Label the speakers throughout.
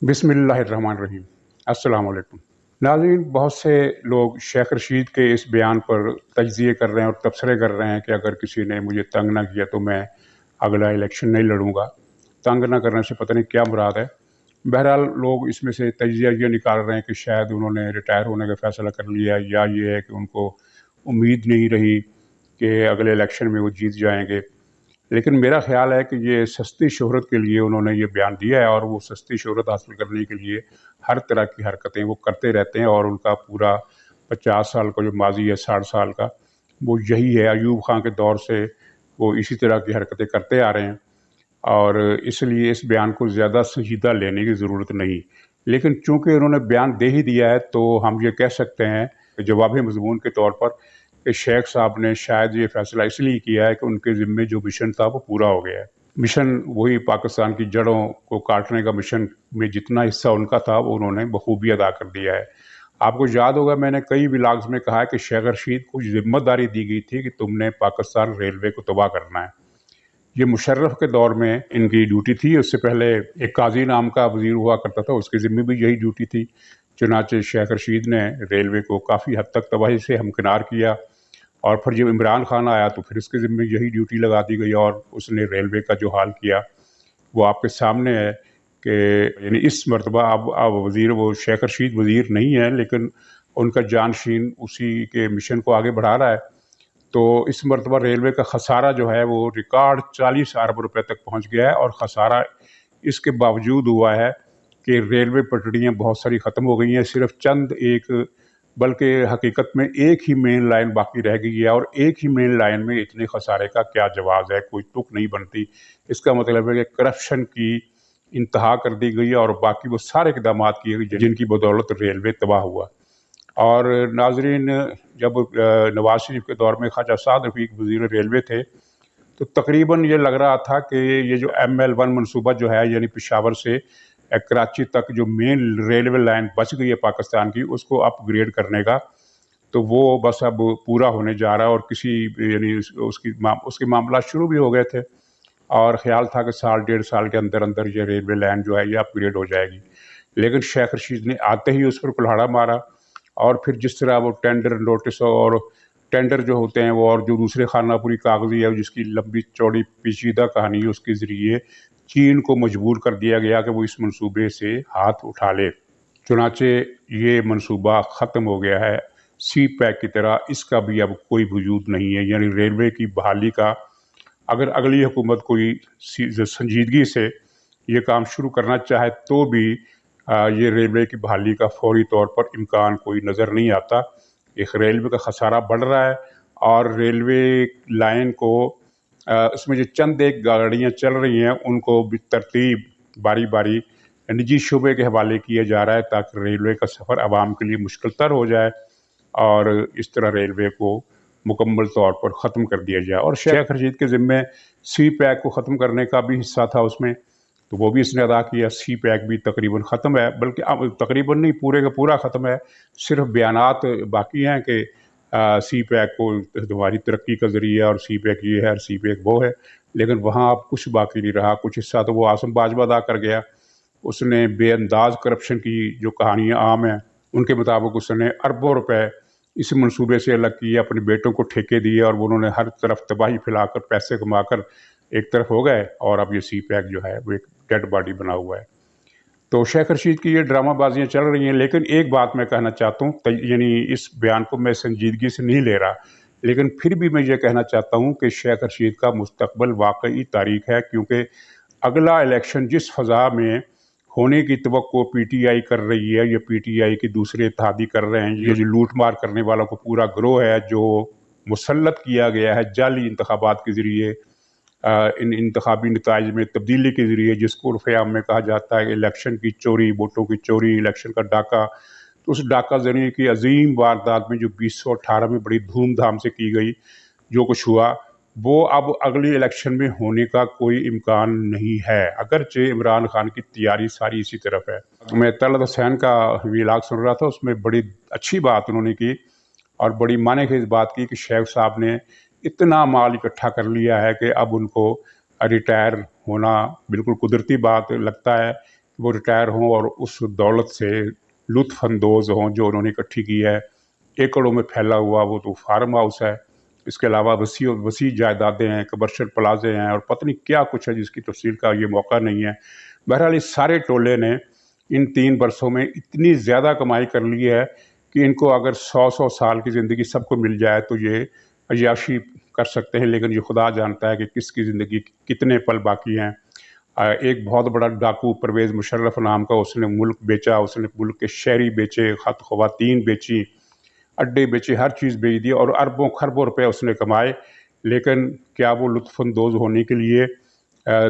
Speaker 1: बिस्मिल्लाहिर्रहमानिर्रहीम। अस्सलाम वालेकुम। नाज़रीन, बहुत से लोग शेख रशीद के इस बयान पर तज्ज़िये कर रहे हैं और तबसरे कर रहे हैं कि अगर किसी ने मुझे तंग ना किया तो मैं अगला इलेक्शन नहीं लड़ूंगा। तंग ना करने से पता नहीं क्या मुराद है। बहरहाल लोग इसमें से तज्ज़िया ये निकाल रहे हैं कि शायद उन्होंने रिटायर होने का फ़ैसला कर लिया, या ये है कि उनको उम्मीद नहीं रही कि अगले इलेक्शन में वो जीत जाएंगे। लेकिन मेरा ख़्याल है कि ये सस्ती शोहरत के लिए उन्होंने ये बयान दिया है, और वो सस्ती शोहरत हासिल करने के लिए हर तरह की हरकतें वो करते रहते हैं, और उनका पूरा 50 साल का जो माजी है, 60 साल का, वो यही है। अयूब खां के दौर से वो इसी तरह की हरकतें करते आ रहे हैं, और इसलिए इस बयान को ज़्यादा संजीदा लेने की ज़रूरत नहीं। लेकिन चूँकि उन्होंने बयान दे ही दिया है, तो हम ये कह सकते हैं कि जवाब मज़मून के तौर पर कि शेख साहब ने शायद ये फ़ैसला इसलिए किया है कि उनके ज़िम्मे जो मिशन था वो पूरा हो गया है। मिशन वही पाकिस्तान की जड़ों को काटने का मिशन में जितना हिस्सा उनका था वो उन्होंने बखूबी अदा कर दिया है। आपको याद होगा, मैंने कई व्लॉग्स में कहा है कि शेख रशीद को ज़िम्मेदारी दी गई थी कि तुमने पाकिस्तान रेलवे को तबाह करना है। ये मुशर्रफ के दौर में इनकी ड्यूटी थी। उससे पहले एक काजी नाम का वज़ीर हुआ करता था, उसके ज़िम्मे भी यही ड्यूटी थी। चुनांचे शेख रशीद ने रेलवे को काफ़ी हद तक तबाही से हमकिनार किया, और फिर जब इमरान खान आया तो फिर उसके ज़िम्मे यही ड्यूटी लगा दी गई, और उसने रेलवे का जो हाल किया वो आपके सामने है कि यानी इस मरतबा अब वज़ीर वो शेख रशीद वज़ीर नहीं है, लेकिन उनका जानशीन उसी के मिशन को आगे बढ़ा रहा है। तो इस मरतबा रेलवे का खसारा जो है वो रिकॉर्ड 40 अरब रुपए तक पहुंच गया है, और खसारा इसके बावजूद हुआ है कि रेलवे पटड़ियाँ बहुत सारी ख़त्म हो गई हैं। सिर्फ चंद एक, बल्कि हकीकत में एक ही मेन लाइन बाकी रह गई है, और एक ही मेन लाइन में इतने खसारे का क्या जवाब है, कोई तुक नहीं बनती। इसका मतलब है कि करप्शन की इंतहा कर दी गई है, और बाकी वो सारे इक़दाम किए गए जिनकी बदौलत रेलवे तबाह हुआ। और नाजरीन, जब नवाज शरीफ के दौर में ख्वाजा साद रफ़ीक वज़ीर रेलवे थे, तो तकरीबन ये लग रहा था कि ये जो ML1 मनसूबा जो है, यानी पेशावर से कराची तक जो मेन रेलवे लाइन बच गई है पाकिस्तान की, उसको अपग्रेड करने का, तो वो बस अब पूरा होने जा रहा है। और किसी यानी उसके मामला शुरू भी हो गए थे, और ख्याल था कि साल डेढ़ साल के अंदर अंदर ये रेलवे लाइन जो है ये अपग्रेड हो जाएगी। लेकिन शेख रशीद ने आते ही उस पर कुल्हाड़ा मारा, और फिर जिस तरह वो टेंडर नोटिस और टेंडर जो होते हैं वो, और जो दूसरे खानापुरी कागज़ी है जिसकी लंबी चौड़ी पेचीदा कहानी है, उसके ज़रिए चीन को मजबूर कर दिया गया कि वो इस मंसूबे से हाथ उठा ले। चुनाचे ये मंसूबा ख़त्म हो गया है। सी पैक की तरह इसका भी अब कोई वजूद नहीं है। यानी रेलवे की बहाली का अगर अगली हुकूमत कोई संजीदगी से ये काम शुरू करना चाहे तो भी ये रेलवे की बहाली का फौरी तौर पर इम्कान कोई नज़र नहीं आता। एक रेलवे का खसारा बढ़ रहा है, और रेलवे लाइन को उसमें जो चंद एक गाड़ियाँ चल रही हैं उनको तरतीब बारी बारी निजी शोबे के हवाले किया जा रहा है, ताकि रेलवे का सफ़र आवाम के लिए मुश्किल तर हो जाए, और इस तरह रेलवे को मुकम्मल तौर पर ख़त्म कर दिया जाए। और शेख रशीद के ज़िम्मे सी पैक को ख़त्म करने का भी हिस्सा था उसमें, तो वो भी इसने अदा किया। सी पैक भी तकरीबन ख़त्म है, बल्कि अब तकरीबन नहीं, पूरे का पूरा ख़त्म है। सिर्फ बयानात बाकी हैं कि सी पैक को हमारी तरक्की का ज़रिया, और सी पैक ये है और सी पैक वो है, लेकिन वहाँ अब कुछ बाकी नहीं रहा। कुछ हिस्सा तो वो आसम बाजवा अदा कर गया। उसने बेअंदाज करप्शन की जो कहानियाँ आम हैं उनके मुताबिक उसने अरबों रुपए इस मंसूबे से अलग किए, अपने बेटों को ठेके दिए, और उन्होंने हर तरफ तबाही फैलाकर पैसे कमाकर एक तरफ हो गए, और अब ये सी पैक जो है वो एक डेड बॉडी बना हुआ है। तो शेख रशीद की ये ड्रामाबाजियाँ चल रही हैं। लेकिन एक बात मैं कहना चाहता हूँ, यानी इस बयान को मैं संजीदगी से नहीं ले रहा, लेकिन फिर भी मैं ये कहना चाहता हूँ कि शेख रशीद का मुस्तकबिल वाकई तारीख है, क्योंकि अगला इलेक्शन जिस फ़ज़ा में होने की तवक्को PTI कर रही है, ये PTI के दूसरे इत्तेहादी कर रहे हैं, ये जो लूट मार करने वालों को पूरा गिरोह है जो मुसल्लत किया गया है जाली इंतखाबात के ज़रिए, इन इंतखाबी नताइज में तब्दीली के ज़रिए, जिसको उर्फ़-ए-आम में कहा जाता है इलेक्शन की चोरी, वोटों की चोरी, इलेक्शन का डाका। तो उस डाका ज़रिए की अजीम वारदात में जो 2018 में बड़ी धूमधाम से की गई, जो कुछ हुआ, वो अब अगली इलेक्शन में होने का कोई इम्कान नहीं है, अगरचे इमरान खान की तैयारी सारी इसी तरफ है। मैं तलत हुसैन का व्लॉग सुन रहा था, उसमें बड़ी अच्छी बात उन्होंने की, और बड़ी मानेखेज़ बात की कि शेख साहब ने इतना माल इकट्ठा कर लिया है कि अब उनको रिटायर होना बिल्कुल कुदरती बात लगता है, वो रिटायर हों और उस दौलत से लुत्फ़ अंदोज़ हों जो उन्होंने इकट्ठी की है। एकड़ों में फैला हुआ वो तो फार्म हाउस है, इसके अलावा वसी जायदादें हैं, कमर्शियल प्लाज़े हैं और पता नहीं क्या कुछ है जिसकी तफ़सील का ये मौका नहीं है। बहरहाल इस सारे टोले ने इन 3 बरसों में इतनी ज़्यादा कमाई कर ली है कि इनको अगर 100-100 साल की ज़िंदगी सबको मिल जाए तो ये अय्याशी कर सकते हैं, लेकिन ये खुदा जानता है कि किसकी ज़िंदगी कितने पल बाकी हैं। एक बहुत बड़ा डाकू परवेज़ मुशर्रफ नाम का, उसने मुल्क बेचा, उसने मुल्क के शहरी बेचे, ख़वातीन बेची, अड्डे बेचे, हर चीज़ बेच दी और अरबों खरबों रुपए उसने कमाए। लेकिन क्या वो लुत्फ़अंदोज़ होने के लिए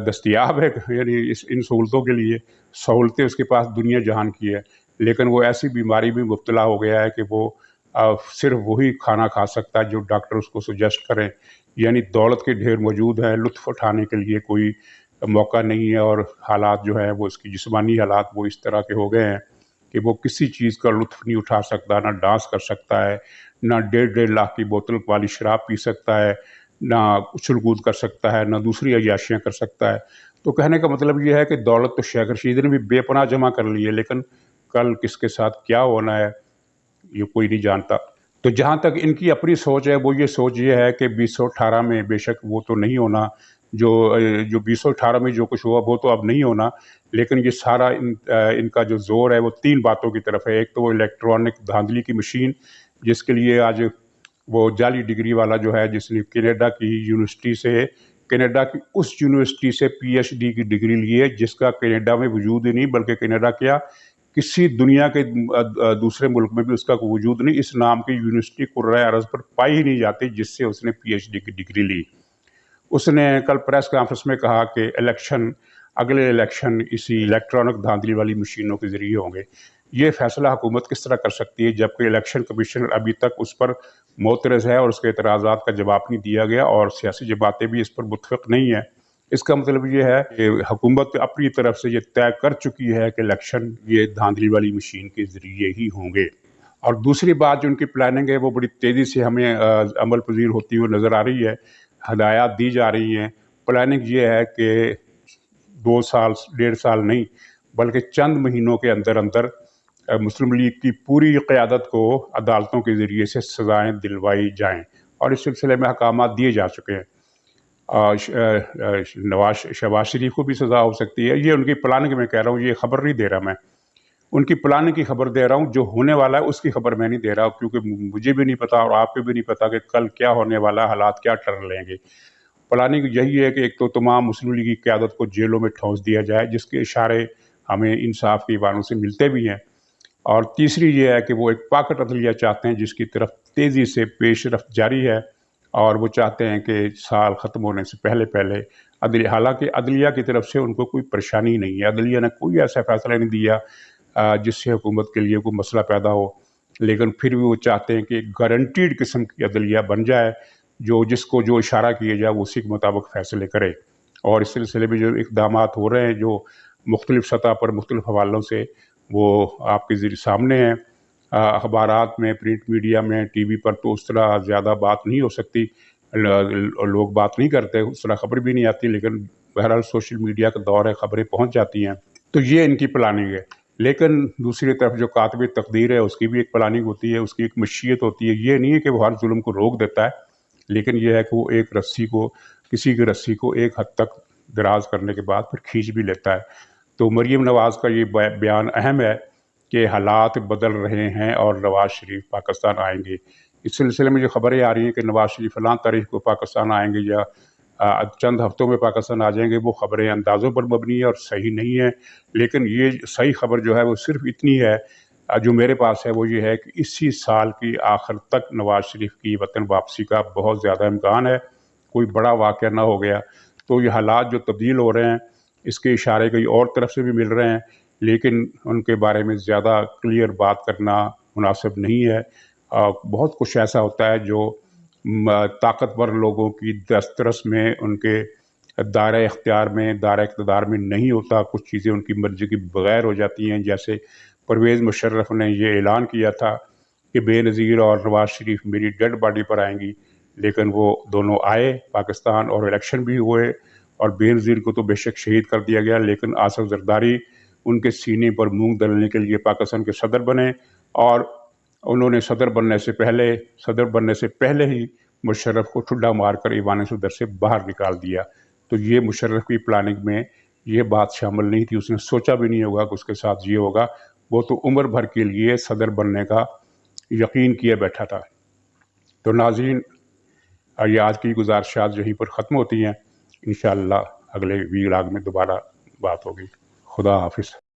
Speaker 1: दस्तयाब है? यानी इन सहूलतों के लिए सहूलतें उसके पास दुनिया जहान की है, लेकिन वो ऐसी बीमारी में मुब्तला हो गया है कि वो सिर्फ वही खाना खा सकता है जो डॉक्टर उसको सजेस्ट करें। यानी दौलत के ढेर मौजूद हैं, लुत्फ़ उठाने के लिए कोई मौका नहीं है और हालात जो है वो इसकी जिस्मानी हालात वो इस तरह के हो गए हैं कि वो किसी चीज़ का लुत्फ़ नहीं उठा सकता, ना डांस कर सकता है, ना 1.5 लाख की बोतल वाली शराब पी सकता है, ना उछल-कूद कर सकता है, ना दूसरी अय्याशियाँ कर सकता है। तो कहने का मतलब ये है कि दौलत तो शेख रशीद ने भी बेपनाह जमा कर ली है, लेकिन कल किसके साथ क्या होना है, ये कोई नहीं जानता। तो जहाँ तक इनकी अपनी सोच है, वो ये सोच ये है कि 2018 में बेशक वो तो नहीं होना, जो 2018 में जो कुछ हुआ वो तो अब नहीं होना, लेकिन ये सारा इनका जो ज़ोर है वो 3 बातों की तरफ है। एक तो वो इलेक्ट्रॉनिक धांधली की मशीन, जिसके लिए आज वो जाली डिग्री वाला जो है, जिसने कनाडा की उस यूनिवर्सिटी से पीएचडी की डिग्री ली है, जिसका कनाडा में वजूद ही नहीं, बल्कि कनाडा क्या किसी दुनिया के दूसरे मुल्क में भी उसका कोई वजूद नहीं। इस नाम की यूनिवर्सिटी कुर्राए अरज़ पर पाई ही नहीं जाती जिससे उसने पीएचडी की डिग्री ली। उसने कल प्रेस कॉन्फ्रेंस में कहा कि अगले इलेक्शन इसी इलेक्ट्रॉनिक धांधली वाली मशीनों के ज़रिए होंगे। ये फैसला हुकूमत किस तरह कर सकती है जबकि इलेक्शन कमीशन अभी तक उस पर मोतरज़ है और उसके एतराज़ात का जवाब नहीं दिया गया और सियासी जमातें भी इस पर मुत्तफ़िक़ नहीं है। इसका मतलब ये है कि हुकूमत अपनी तरफ से ये तय कर चुकी है कि इलेक्शन ये धांधली वाली मशीन के ज़रिए ही होंगे। और दूसरी बात जो उनकी प्लानिंग है वो बड़ी तेज़ी से हमें अमल पज़ीर होती हुई नज़र आ रही है, हदायत दी जा रही हैं। प्लानिंग ये है कि 2 साल, 1.5 साल नहीं, बल्कि चंद महीनों के अंदर मुस्लिम लीग की पूरी क़यादत को अदालतों के ज़रिए से सज़ाएँ दिलवाई जाएँ और इस सिलसिले में अहकामात दिए जा चुके हैं। शहबाज शरीफ को भी सज़ा हो सकती है। ये उनकी प्लानिंग मैं कह रहा हूँ, ये खबर नहीं दे रहा मैं। उनकी प्लानिंग की खबर दे रहा हूँ, जो होने वाला है उसकी खबर मैं नहीं दे रहा, क्योंकि मुझे भी नहीं पता और आपको भी नहीं पता कि कल क्या होने वाला है, हालात क्या टर्न लेंगे। प्लानिंग यही है कि एक तो तमाम मुस्लिम लीग की क़यादत को जेलों में ठोंस दिया जाए, जिसके इशारे हमें इंसाफ के ईवानों से मिलते भी हैं। और तीसरी ये है कि वो एक पाकट अदलिया चाहते हैं जिसकी तरफ तेज़ी से पेशरफ्त जारी है और वो चाहते हैं कि साल ख़त्म होने से पहले हालांकि अदलिया की तरफ से उनको कोई परेशानी नहीं है, अदलिया ने कोई ऐसा फैसला नहीं दिया जिससे हुकूमत के लिए कोई मसला पैदा हो, लेकिन फिर भी वो चाहते हैं कि एक गारंटीड किस्म की अदलिया बन जाए, जिसको जो इशारा किया जाए वो उसी के मुताबिक फ़ैसले करे। और इस सिलसिले में जो इक़दामात हो रहे हैं, जो मुख्तलिफ़ सतह पर मुख्तलिफ़ हवालों से, वो आपके सामने हैं। अखबारात में, प्रिंट मीडिया में, टीवी पर तो उस तरह ज़्यादा बात नहीं हो सकती, लोग बात नहीं करते, उस तरह खबर भी नहीं आती, लेकिन बहरहाल सोशल मीडिया का दौर है, खबरें पहुंच जाती हैं। तो ये इनकी प्लानिंग है। लेकिन दूसरी तरफ जो कातिब तकदीर है उसकी भी एक प्लानिंग होती है, उसकी एक मशीयत होती है। ये नहीं है कि वो हर जुल्म को रोक देता है, लेकिन यह है कि वो किसी की रस्सी को एक हद तक दराज करने के बाद फिर खींच भी लेता है। तो मरीम नवाज़ का ये बयान अहम है कि हालात बदल रहे हैं और नवाज़ शरीफ पाकिस्तान आएंगे। इस सिलसिले में जो खबरें आ रही हैं कि नवाज़ शरीफ फलां तारीख को पाकिस्तान आएंगे या चंद हफ्तों में पाकिस्तान आ जाएंगे, वो खबरें अंदाज़ों पर मबनी है और सही नहीं है। लेकिन ये सही खबर जो है वो सिर्फ इतनी है, जो मेरे पास है वो ये है कि इसी साल की आखिर तक नवाज़ शरीफ की वतन वापसी का बहुत ज़्यादा इम्कान है, कोई बड़ा वाक़या ना हो गया। तो ये हालात जो तब्दील हो रहे हैं, इसके इशारे कई और तरफ से भी मिल रहे हैं, लेकिन उनके बारे में ज़्यादा क्लियर बात करना मुनासिब नहीं है। बहुत कुछ ऐसा होता है जो ताकतवर लोगों की दस्तरस में, उनके दायरे इख्तियार में, दायरे इक़्तिदार में नहीं होता। कुछ चीज़ें उनकी मर्ज़ी के बग़ैर हो जाती हैं। जैसे परवेज़ मुशर्रफ ने ये ऐलान किया था कि बेनज़ीर और नवाज़ शरीफ मेरी डेड बॉडी पर आएंगी, लेकिन वो दोनों आए पाकिस्तान और इलेक्शन भी हुए और बेनज़ीर को तो बेशक शहीद कर दिया गया, लेकिन आसिफ ज़रदारी ان کے سینے پر مونگ دلنے کے لیے پاکستان کے صدر بنے، اور انہوں نے صدر بننے سے پہلے ہی مشرف کو ٹھڈا مار کر ایوان صدر سے باہر نکال دیا۔ تو یہ مشرف کی پلاننگ میں یہ بات شامل نہیں تھی، اس نے سوچا بھی نہیں ہوگا کہ اس کے ساتھ یہ ہوگا، وہ تو عمر بھر کے لیے صدر بننے کا یقین کیے بیٹھا تھا۔ تو ناظرین، یہ آج کی گزارشات یہیں پر ختم ہوتی ہیں، انشاءاللہ اگلے ویلاگ میں دوبارہ بات ہوگی۔ خدا حافظ۔